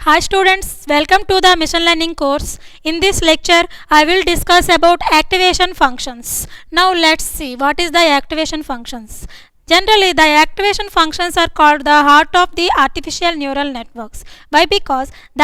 Hi students, welcome to the machine learning course. In this lecture, I will discuss about activation functions. Now let's see what is the activation functions. Generally, the activation functions are called the heart of the artificial neural networks. Why? Because the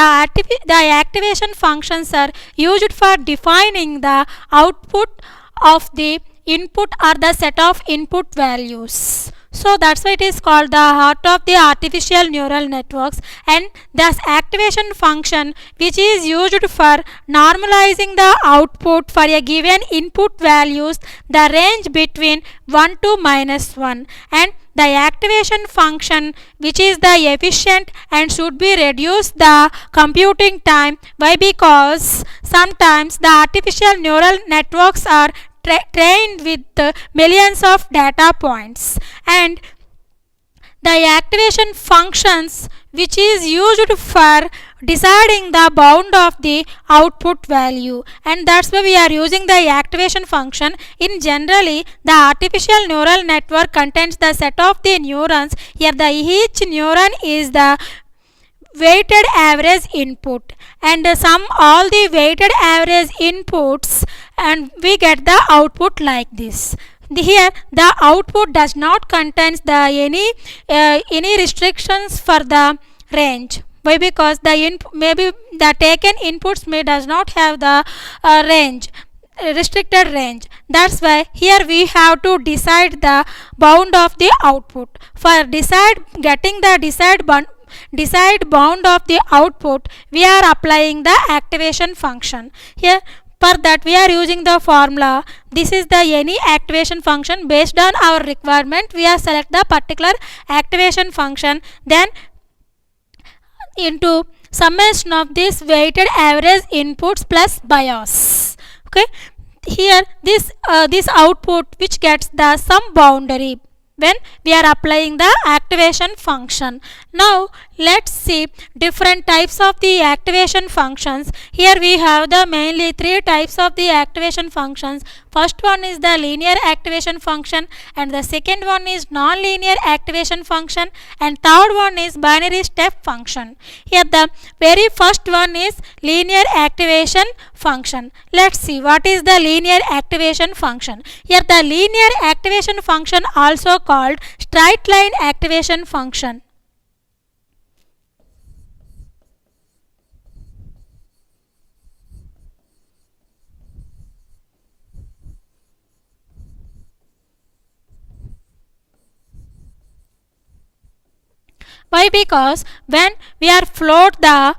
activation functions are used for defining the output of the input or the set of input values. So that's why it is called the heart of the artificial neural networks, and this activation function which is used for normalizing the output for a given input values the range between 1 to -1, and the activation function which is the efficient and should be reduce the computing time. Why? Because sometimes the artificial neural networks are trained with millions of data points, and the activation functions which is used for deciding the bound of the output value, and that's why we are using the activation function. In generally, the artificial neural network contains the set of the neurons. Here the each neuron is the weighted average input, and sum all the weighted average inputs and we get the output like this. Here the output does not contain the any restrictions for the range. Why? Because the maybe the taken inputs may does not have the range, restricted range. That's why here we have to decide the bound of the output. For getting the desired bound of the output, we are applying the activation function. Here for that we are using the formula. This is the any activation function. Based on our requirement, we are select the particular activation function, then into summation of this weighted average inputs plus bias. Okay, here this output which gets the some boundary when we are applying the activation function. Now let's see different types of the activation functions. Here we have the mainly three types of the activation functions. First one is the linear activation function, and the second one is non-linear activation function, and third one is binary step function. Here the very first one is linear activation function. Let's see what is the linear activation function. Here the linear activation function also called straight line activation function. Why? Because when we are float the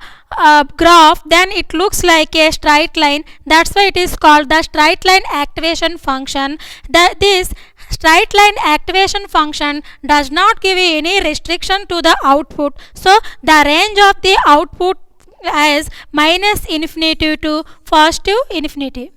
graph, then it looks like a straight line. That's why it is called the straight line activation function. This straight line activation function does not give any restriction to the output. So the range of the output is -infinity to +infinity.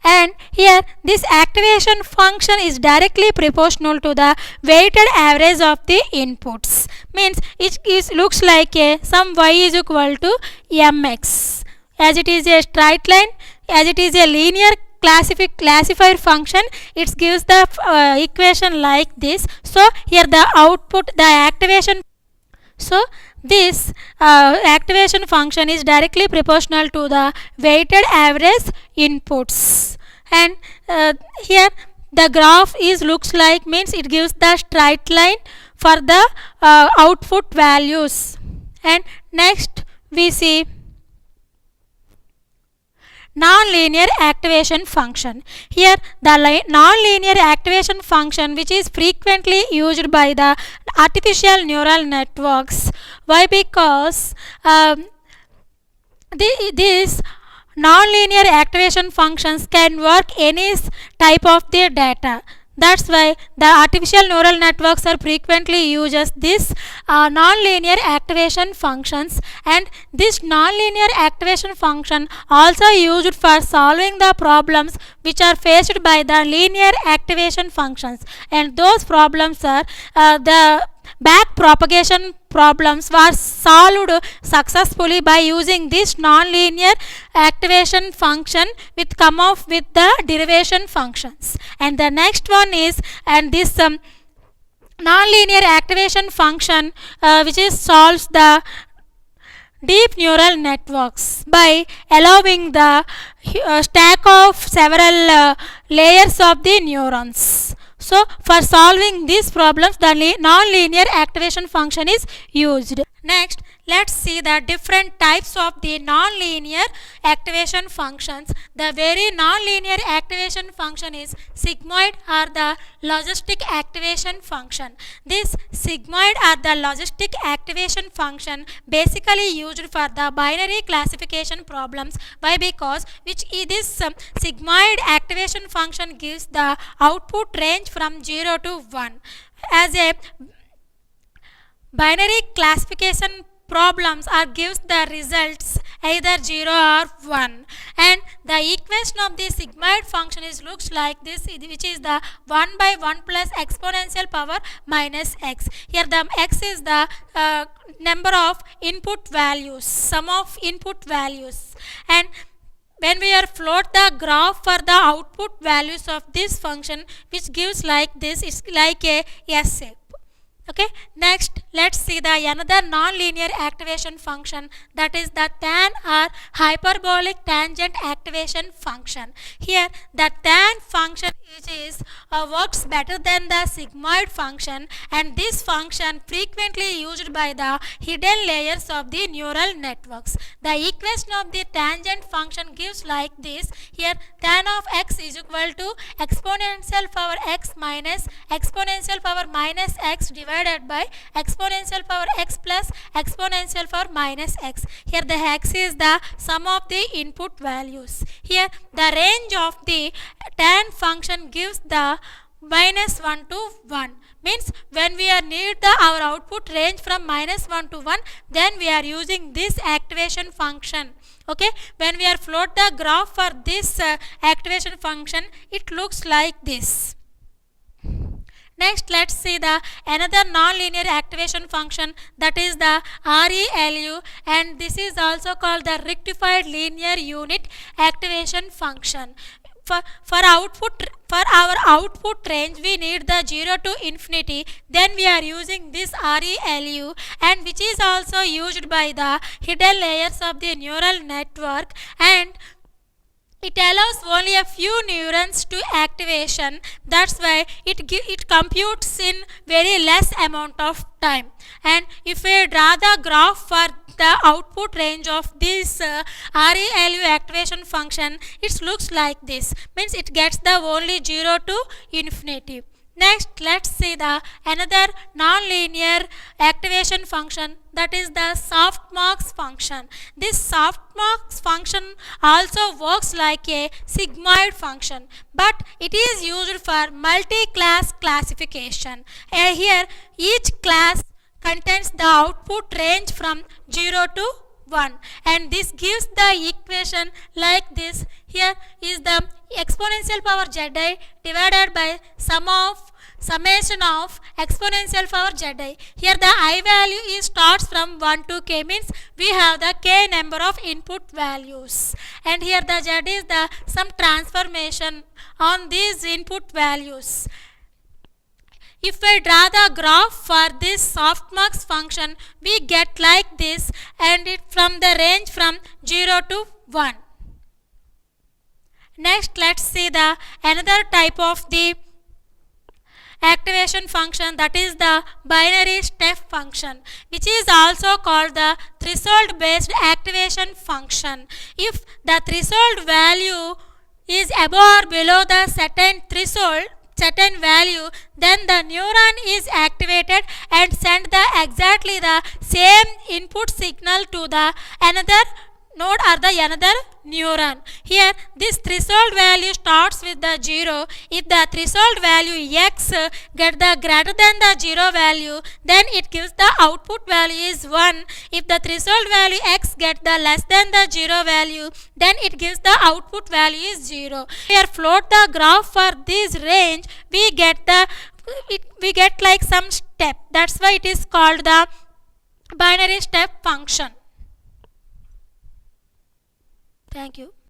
And here this activation function is directly proportional to the weighted average of the inputs. Means it looks like a some y is equal to mx. As it is a straight line, as it is a linear classifier function, it gives the equation like this. So here the output, the activation, so this activation function is directly proportional to the weighted average inputs, and here the graph is looks like, means it gives the straight line for the output values. And next we see non-linear activation function. Here the non-linear activation function which is frequently used by the artificial neural networks. Why? Because these non-linear activation functions can work any type of their data. That's why the artificial neural networks are frequently uses this non-linear activation functions, and this non-linear activation function also used for solving the problems which are faced by the linear activation functions, and those problems are the back propagation problems were solved successfully by using this non-linear activation function with come up with the derivation functions. And the next one is, and this nonlinear activation function which is solves the deep neural networks by allowing the stack of several layers of the neurons. So for solving these problems, the nonlinear activation function is used. Next, let's see the different types of the nonlinear activation functions. The very nonlinear activation function is sigmoid or the logistic activation function. This sigmoid or the logistic activation function basically used for the binary classification problems. Why? Because this sigmoid activation function gives the output range from 0 to 1. As a binary classification problems or gives the results either 0 or 1, and the equation of the sigmoid function is looks like this, which is the 1 by 1 plus exponential power minus x. Here the x is the number of input values, sum of input values, and when we are plot the graph for the output values of this function, which gives like this, it's like a S shape. Okay, next let's see the another nonlinear activation function, that is the tan or hyperbolic tangent activation function. Here the tan function works better than the sigmoid function, and this function frequently used by the hidden layers of the neural networks. The equation of the tangent function gives like this. Here tan of x is equal to exponential power x minus exponential power minus x divided by exponential power x plus exponential power minus x. Here the x is the sum of the input values. Here the range of the tan function gives the minus 1 to 1. Means when we are need our output range from minus 1 to 1, then we are using this activation function. Okay, when we are plot the graph for this activation function, it looks like this. Next, let's see the another nonlinear activation function, that is the ReLU, and this is also called the rectified linear unit activation function. For our output range, we need the 0 to infinity, then we are using this ReLU, and which is also used by the hidden layers of the neural network, and it allows only a few neurons to activation. That's why it computes in very less amount of time. And if we draw the graph for the output range of this ReLU activation function, it looks like this. Means it gets the only 0 to infinity. Next, let's see the another nonlinear activation function, that is the softmax function. This softmax function also works like a sigmoid function, but it is used for multi-class classification. Here each class contains the output range from 0 to 1, and this gives the equation like this. Here is the exponential power zi divided by summation of exponential power zi. Here the I value starts from 1 to k, means we have the k number of input values, and here the z is the some transformation on these input values. If we draw the graph for this softmax function, we get like this, and it from the range from 0 to 1. Next, let's see the another type of the activation function, that is the binary step function, which is also called the threshold based activation function. If the threshold value is above or below the certain value, then the neuron is activated and send the exactly the same input signal to the another node or the another neuron. Here this threshold value starts with the 0. If the threshold value x get the greater than the 0 value, then it gives the output value is 1. If the threshold value x get the less than the 0 value, then it gives the output value is 0. Here plot the graph for this range, we get like some step. That's why it is called the binary step function. Thank you.